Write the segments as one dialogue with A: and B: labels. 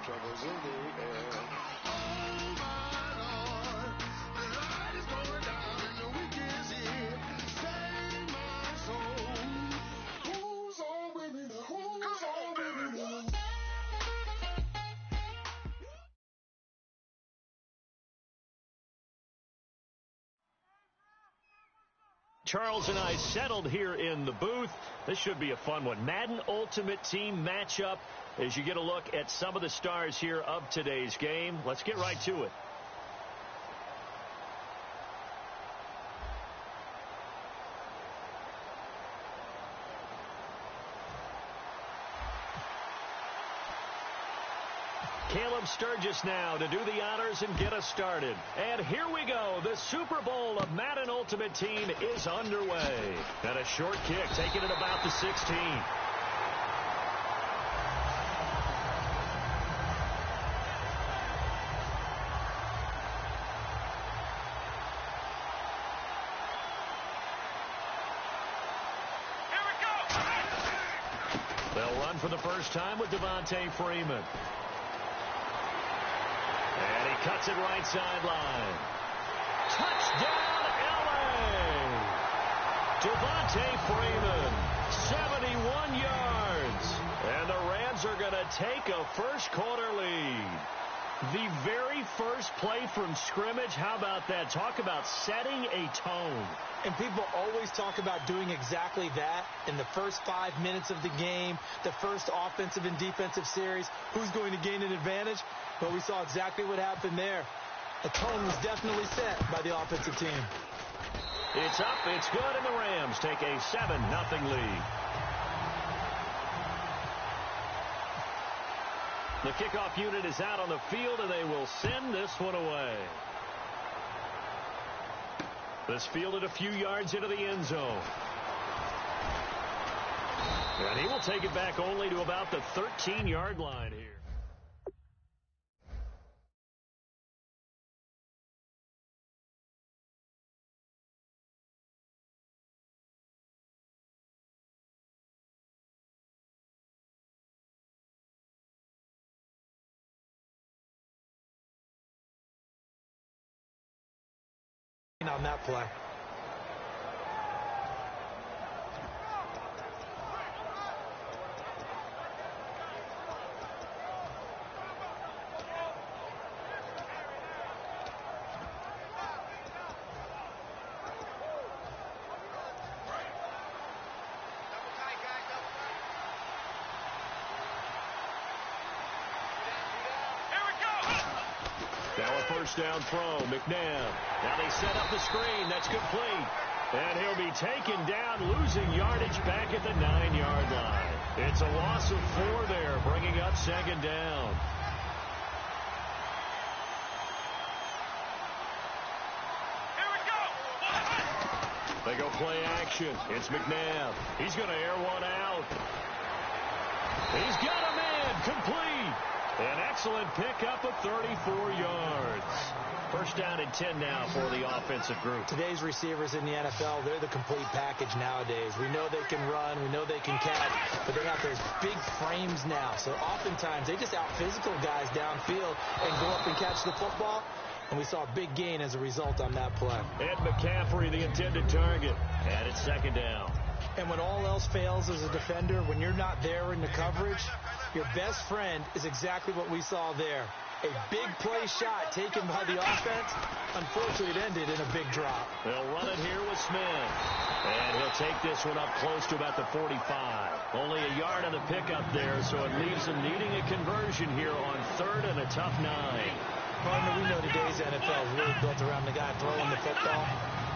A: Troubles in the air.
B: Charles and I settled here in the booth. This should be a fun one. Madden Ultimate Team matchup as you get a look at some of the stars here of today's game. Let's get right to it. Caleb Sturgis now to do the honors and get us started. And here we go. The Super Bowl of Madden Ultimate Team is underway. And a short kick taken at about the 16.
C: Here we go.
B: They'll run for the first time with Devontae Freeman. And he cuts it right sideline. Touchdown, L.A. Devontae Freeman, 71 yards. And the Rams are going to take a first-quarter lead. The very first play from scrimmage, how about that? Talk about setting a tone.
D: And people always talk about doing exactly that in the first 5 minutes of the game, the first offensive and defensive series. Who's going to gain an advantage? Well, we saw exactly what happened there. The tone was definitely set by the offensive team.
B: It's up, it's good, and the Rams take a 7-0 lead. The kickoff unit is out on the field, and they will send this one away. This fielded a few yards into the end zone. And he will take it back only to about the 13-yard line here.
D: On that play.
B: Now a first down throw, McNabb. Now they set up the screen. That's complete. And he'll be taken down, losing yardage back at the 9-yard line. It's a loss of 4 there, bringing up second down.
C: Here we go.
B: They go play action. It's McNabb. He's going to air one out. He's got a man, complete. An excellent pickup of 34 yards. First down and 10 now for the offensive group.
D: Today's receivers in the NFL, they're the complete package nowadays. We know they can run, we know they can catch, but they have those big frames now. So oftentimes they just out-physical guys downfield and go up and catch the football. And we saw a big gain as a result on that play.
B: Ed McCaffrey, the intended target. And it's second down.
D: And when all else fails as a defender, when you're not there in the coverage, your best friend is exactly what we saw there. A big play shot taken by the offense. Unfortunately, it ended in a big drop.
B: They'll run it here with Smith. And he'll take this one up close to about the 45. Only a yard on the pickup there, so it leaves them needing a conversion here on third and a tough 9.
D: Partner, we know today's NFL is really built around the guy throwing the football.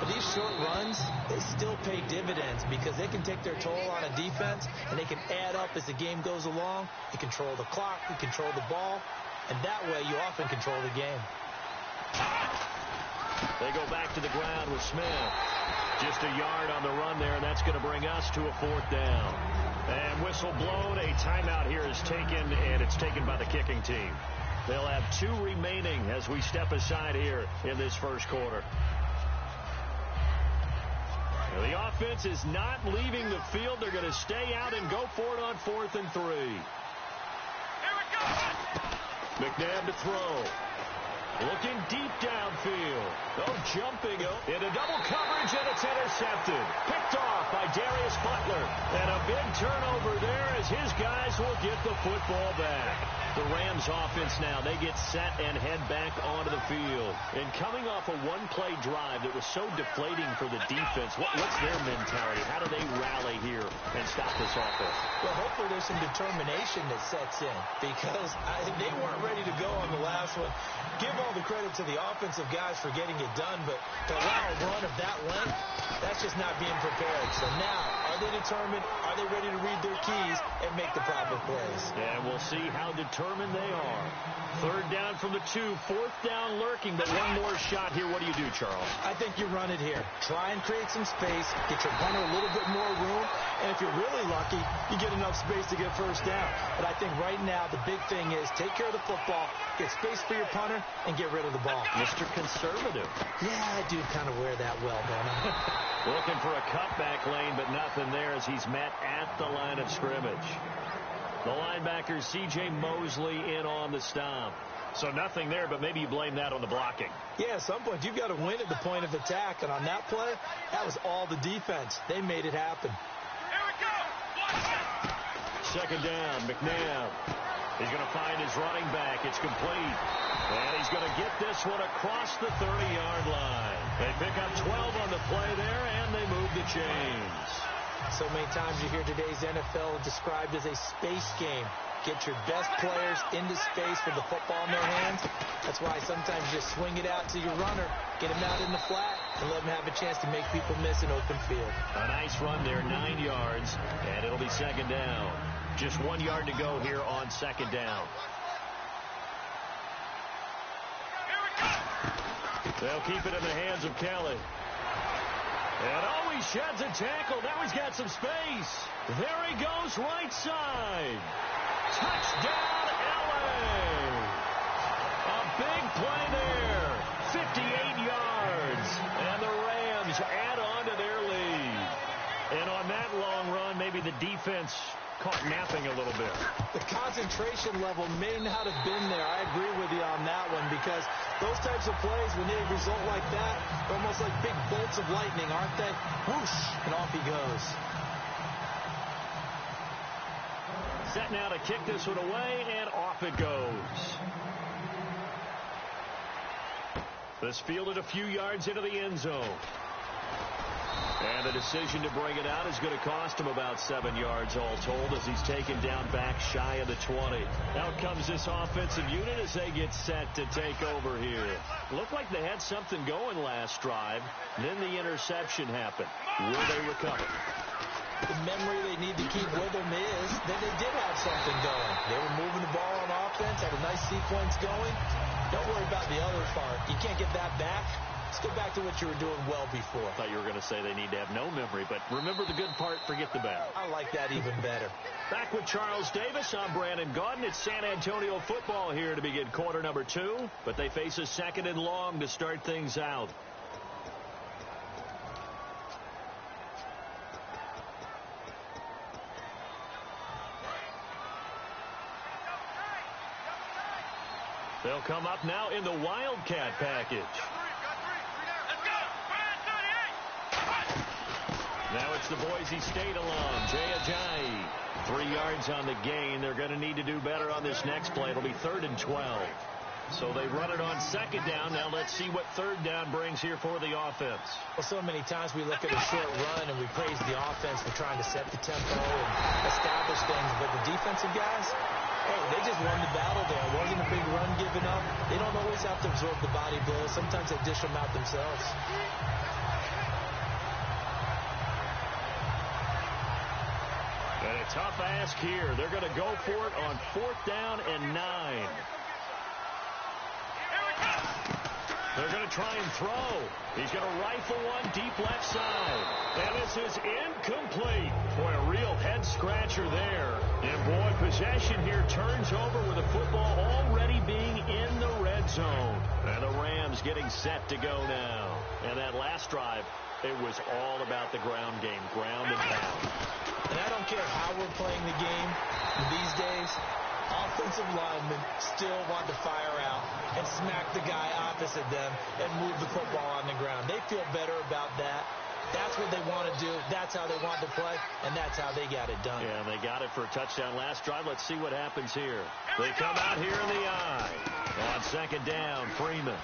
D: But these short runs, they still pay dividends because they can take their toll on a defense, and they can add up as the game goes along. You control the clock, you control the ball, and that way you often control the game.
B: They go back to the ground with Smith. Just a yard on the run there, and that's going to bring us to a fourth down. And whistle blown, a timeout here is taken, and it's taken by the kicking team. They'll have 2 remaining as we step aside here in this first quarter. The offense is not leaving the field. They're going to stay out and go for it on 4th and 3.
C: Here we go.
B: McNabb to throw. Looking deep downfield. Oh, jumping into double coverage, and it's intercepted. Picked off by Darius Butler. And a big turnover there as his guys will get the football back. The Rams offense now, they get set and head back onto the field. And coming off a one-play drive that was so deflating for the defense, what's their mentality? How do they rally here and stop this offense?
D: Well, hopefully there's some determination that sets in because they weren't ready to go on the last one. Give all the credit to the offensive guys for getting it done, but to allow a run of that length, that's just not being prepared. So now, are they determined? Are they ready to read their keys and make the proper plays?
B: And we'll see how determined they are. Third down from the 2, fourth down lurking, but one more shot here. What do you do, Charles?
D: I think you run it here. Try and create some space, get your punter a little bit more room, and if you're really lucky, you get enough space to get first down. But I think right now the big thing is take care of the football, get space for your punter, and get rid of the ball.
B: Mr. Conservative.
D: Yeah, I do kind of wear that well, don't I?
B: Looking for a cutback lane, but nothing there as he's met at the line of scrimmage. The linebacker, C.J. Mosley, in on the stomp. So nothing there, but maybe you blame that on the blocking.
D: Yeah, at some point, you've got to win at the point of attack. And on that play, that was all the defense. They made it happen.
C: Here we go.
B: Second down, McNabb. He's going to find his running back. It's complete. And he's going to get this one across the 30-yard line. They pick up 12 on the play there, and they move the chains.
D: So many times you hear today's NFL described as a space game. Get your best players into space with the football in their hands. That's why sometimes you just swing it out to your runner, get him out in the flat, and let him have a chance to make people miss an open field.
B: A nice run there, 9 yards, and it'll be second down. Just 1 yard to go here on second down. They'll keep it in the hands of Kelly. And he sheds a tackle. Now he's got some space. There he goes, right side. Touchdown, L.A. A big play there. 58 yards. And the Rams add on to their lead. And on that long run, maybe the defense caught napping a little bit.
D: The concentration level may not have been there. I agree with you on that one because those types of plays, when they result like that, they're almost like big bolts of lightning, aren't they? Whoosh, and off he goes.
B: Set now to kick this one away, and off it goes. This fielded a few yards into the end zone. And the decision to bring it out is going to cost him about 7 yards all told as he's taken down back shy of the 20. Out comes this offensive unit as they get set to take over here. Looked like they had something going last drive. Then the interception happened. Will they recover?
D: The memory they need to keep with them is that they did have something going. They were moving the ball on offense, had a nice sequence going. Don't worry about the other part. You can't get that back. Let's go back to what you were doing well before.
B: I thought you were going to say they need to have no memory, but remember the good part, forget the bad.
D: I like that even better.
B: Back with Charles Davis, I'm Brandon Gaudin. It's San Antonio football here to begin quarter number 2, but they face a second and long to start things out. They'll come up now in the Wildcat package. Now it's the Boise State alum, Jay Ajayi. 3 yards on the gain. They're going to need to do better on this next play. It'll be 3rd and 12. So they run it on second down. Now let's see what third down brings here for the offense.
D: Well, so many times we look at a short run and we praise the offense for trying to set the tempo and establish things. But the defensive guys, hey, they just won the battle there. It wasn't a big run given up. They don't always have to absorb the body blows. Sometimes they dish them out themselves.
B: And a tough ask here. They're going to go for it on 4th down and 9. They're going to try and throw. He's going to rifle one deep left side. And this is incomplete. Boy, a real head-scratcher there. And, boy, possession here turns over with the football already being in the red zone. And the Rams getting set to go now. And that last drive, it was all about the ground game, ground and pound.
D: And I don't care how we're playing the game these days. offensive linemen still want to fire out and smack the guy opposite them and move the football on the ground. They feel better about that. That's what they want to do. That's how they want to play, and that's how they got it done.
B: Yeah, they got it for a touchdown last drive. Let's see what happens here. They come out here in the eye. On second down, Freeman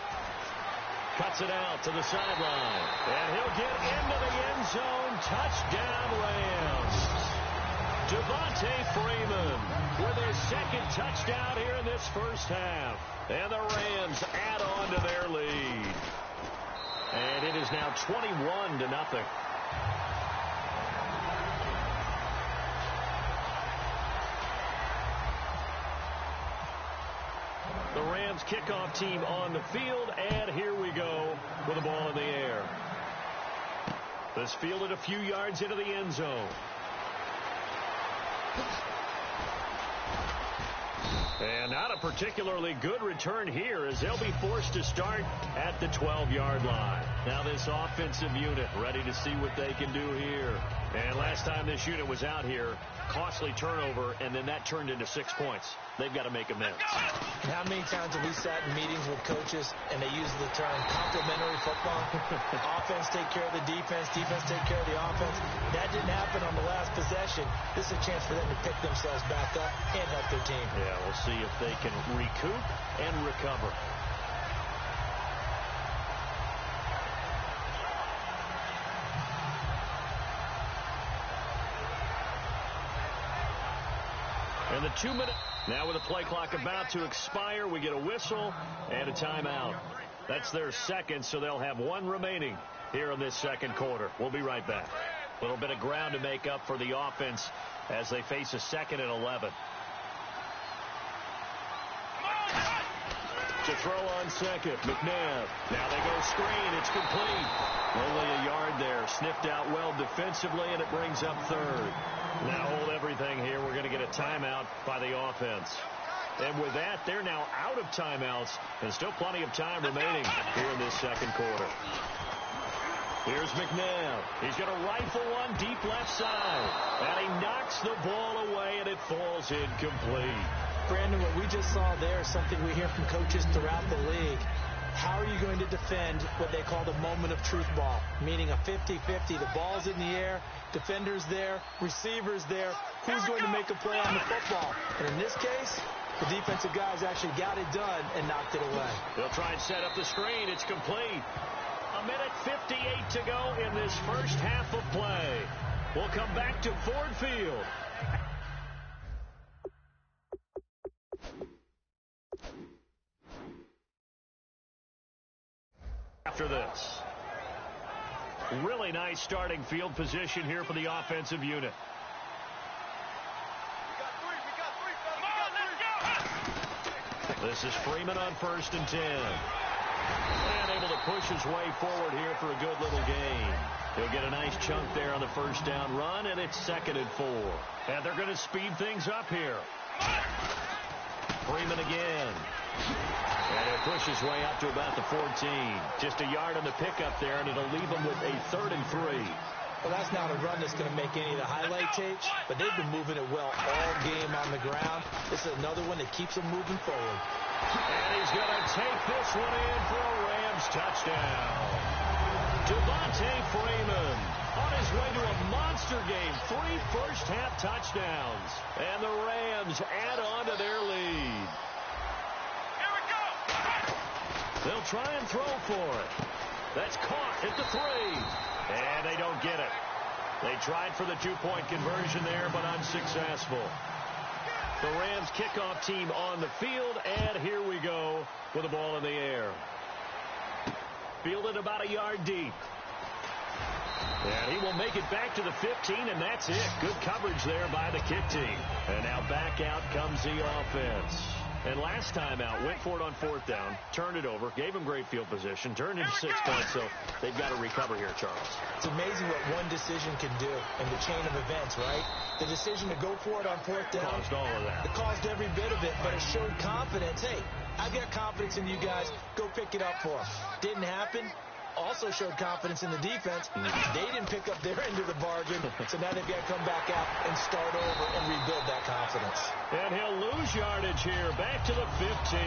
B: cuts it out to the sideline, and he'll get into the end zone. Touchdown, Rams. Devontae Freeman with his second touchdown here in this first half. And the Rams add on to their lead. And it is now 21-0. The Rams kickoff team on the field, and here we go with the ball in the air. This fielded a few yards into the end zone. And not a particularly good return here as they'll be forced to start at the 12-yard line. Now this offensive unit ready to see what they can do here. And last time this unit was out here, costly turnover, and then that turned into 6 points. They've got to make amends.
D: And how many times have we sat in meetings with coaches and they use the term complementary football? Offense take care of the defense, defense take care of the offense. That didn't happen on the last possession. This is a chance for them to pick themselves back up and help their team.
B: Yeah, we'll see if they can recoup and recover. And the 2-minute. Now with the play clock about to expire, we get a whistle and a timeout. That's their second, so they'll have one remaining here in this second quarter. We'll be right back. A little bit of ground to make up for the offense as they face a 2nd and 11. To throw on second, McNabb. Now they go screen. It's complete. Only a yard there. Sniffed out well defensively, and it brings up third. Now hold everything here. We're going to get a timeout by the offense. And with that, they're now out of timeouts, and still plenty of time remaining here in this second quarter. Here's McNabb. He's going to rifle one deep left side. And he knocks the ball away, and it falls incomplete.
D: Brandon, what we just saw there is something we hear from coaches throughout the league. How are you going to defend what they call the moment of truth ball, meaning a 50-50? The ball's in the air, defender's there, receiver's there. Who's going to make a play on the football? And in this case, the defensive guys actually got it done and knocked it away.
B: They'll try and set up the screen. It's complete. 1:58 to go in this first half of play. We'll come back to Ford Field. After this. Really nice starting field position here for the offensive unit. This is Freeman on 1st and 10. And able to push his way forward here for a good little gain. He'll get a nice chunk there on the first down run, and it's 2nd and 4. And they're going to speed things up here. Freeman again. And he'll push his way up to about the 14. Just a yard on the pickup there, and it'll leave him with a 3rd and 3.
D: Well, that's not a run that's going to make any of the highlight tapes, but they've been moving it well all game on the ground. This is another one that keeps them moving forward.
B: And he's going to take this one in for a Rams touchdown. Devontae Freeman on his way to a monster game. 3 first-half touchdowns. And the Rams add on to their lead.
C: Here we go.
B: They'll try and throw for it. That's caught at the 3. And they don't get it. They tried for the 2-point conversion there, but unsuccessful. The Rams kickoff team on the field, and here we go with the ball in the air. Fielded about a yard deep. And he will make it back to the 15, and that's it. Good coverage there by the kick team. And now back out comes the offense. And last time out, went for it on 4th down, turned it over, gave him great field position, turned into 6 points, so they've got to recover here, Charles.
D: It's amazing what one decision can do in the chain of events, right? The decision to go for it on 4th down.
B: Caused all of that.
D: It caused every bit of it, but it showed confidence. Hey, I've got confidence in you guys. Go pick it up for us. Didn't happen. also showed confidence in the defense. They didn't pick up their end of the bargain, so now they've got to come back out and start over and rebuild that confidence.
B: And he'll lose yardage here, back to the 15.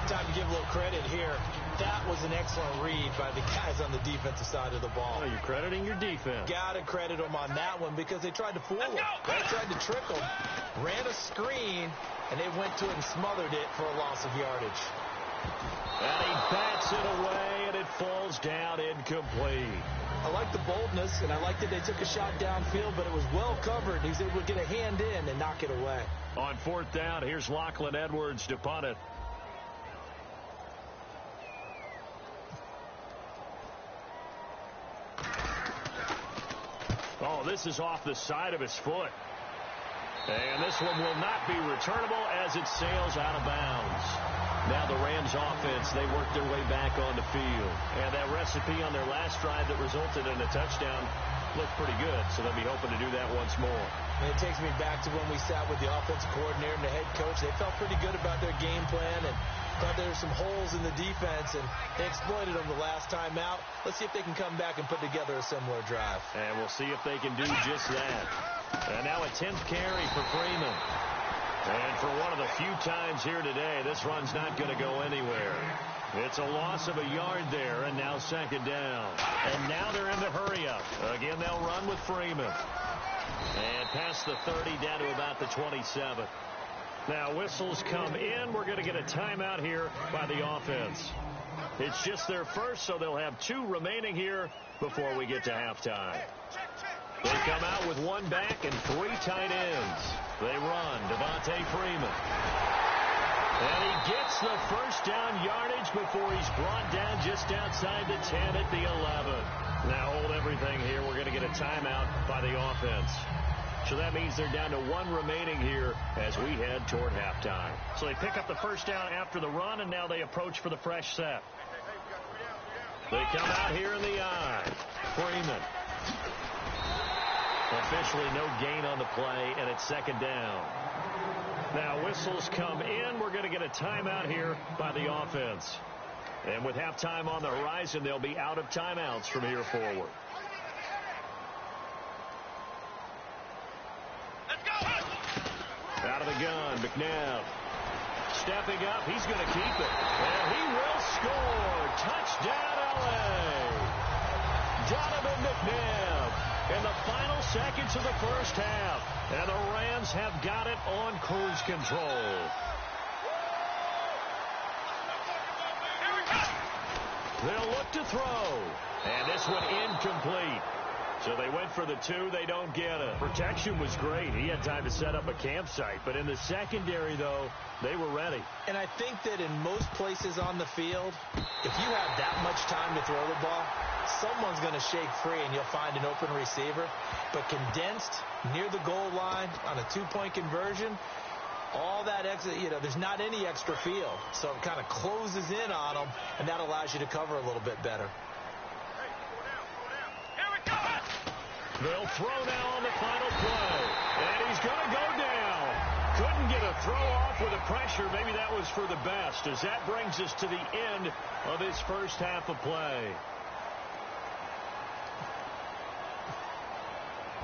D: Time to give a little credit here. That was an excellent read by the guys on the defensive side of the ball.
B: Oh, you're crediting your defense.
D: Got to credit them on that one because they tried to fool them. They tried to trick them, ran a screen, and they went to it and smothered it for a loss of yardage.
B: And he bats it away, and it falls down incomplete.
D: I like the boldness, and I like that they took a shot downfield, but it was well covered. He was able to get a hand in and knock it away.
B: On 4th down, here's Lachlan Edwards to punt it. Oh, this is off the side of his foot. And this one will not be returnable as it sails out of bounds. Now the Rams offense, they work their way back on the field. And that recipe on their last drive that resulted in a touchdown looked pretty good, so they'll be hoping to do that once more.
D: And it takes me back to when we sat with the offensive coordinator and the head coach. They felt pretty good about their game plan and thought there were some holes in the defense, and they exploited them the last time out. Let's see if they can come back and put together a similar drive.
B: And we'll see if they can do just that. And now a 10th carry for Freeman. And for one of the few times here today, this run's not going to go anywhere. It's a loss of a yard there, and now 2nd down. And now they're in the hurry-up. Again, they'll run with Freeman. And past the 30, down to about the 27. Now whistles come in. We're going to get a timeout here by the offense. It's just their first, so they'll have 2 remaining here before we get to halftime. They come out with 1 back and 3 tight ends. They run. Devontae Freeman. And he gets the first down yardage before he's brought down just outside the 10 at the 11. Now hold everything here. We're going to get a timeout by the offense. So that means they're down to 1 remaining here as we head toward halftime. So they pick up the first down after the run, and now they approach for the fresh set. They come out here in the I. Freeman. Officially no gain on the play, and it's 2nd down. Now whistles come in. We're going to get a timeout here by the offense. And with halftime on the horizon, they'll be out of timeouts from here forward.
C: Let's go!
B: Out of the gun, McNabb. Stepping up, he's going to keep it. And he will score. Touchdown, L.A. Donovan McNabb in the final seconds of the first half. And the Rams have got it on cruise control. They'll look to throw. And this one incomplete. So they went for the 2. They don't get it. Protection was great. He had time to set up a campsite. But in the secondary, though, they were ready.
D: And I think that in most places on the field, if you have that much time to throw the ball, someone's going to shake free and you'll find an open receiver. But condensed near the goal line on a 2-point conversion, all that extra, there's not any extra field. So it kind of closes in on them, and that allows you to cover a little bit better.
B: They'll throw now on the final play. And he's going to go down. Couldn't get a throw off with the pressure. Maybe that was for the best, as that brings us to the end of his first half of play.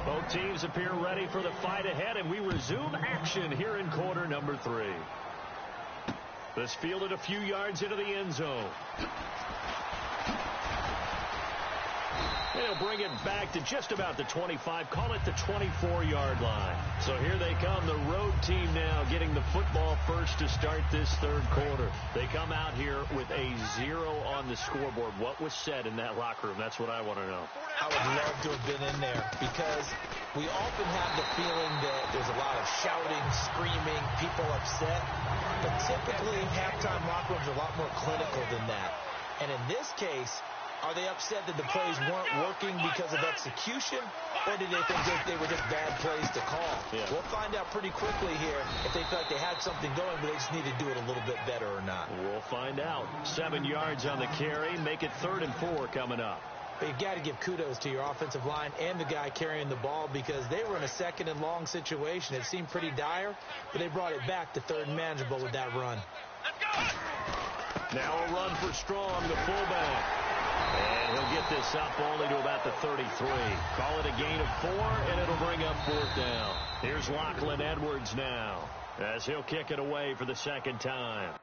B: Both teams appear ready for the fight ahead, and we resume action here in quarter number 3. This fielded a few yards into the end zone. They'll bring it back to just about the 25, call it the 24-yard line. So here they come, the road team now getting the football first to start this 3rd quarter. They come out here with a 0 on the scoreboard. What was said in that locker room? That's what I want to know.
D: I would love to have been in there because we often have the feeling that there's a lot of shouting, screaming, people upset. But typically, halftime locker rooms are a lot more clinical than that. And in this case, are they upset that the plays weren't working because of execution, or did they think that they were just bad plays to call?
B: Yeah.
D: We'll find out pretty quickly here if they felt like they had something going, but they just need to do it a little bit better or not.
B: We'll find out. 7 yards on the carry. Make it 3rd and 4 coming up.
D: But you've got to give kudos to your offensive line and the guy carrying the ball because they were in a 2nd and long situation. It seemed pretty dire, but they brought it back to 3rd and manageable with that run.
B: Now a run for Strong, the fullback. And he'll get this up only to about the 33. Call it a gain of 4, and it'll bring up 4th down. Here's Lachlan Edwards now, as he'll kick it away for the second time.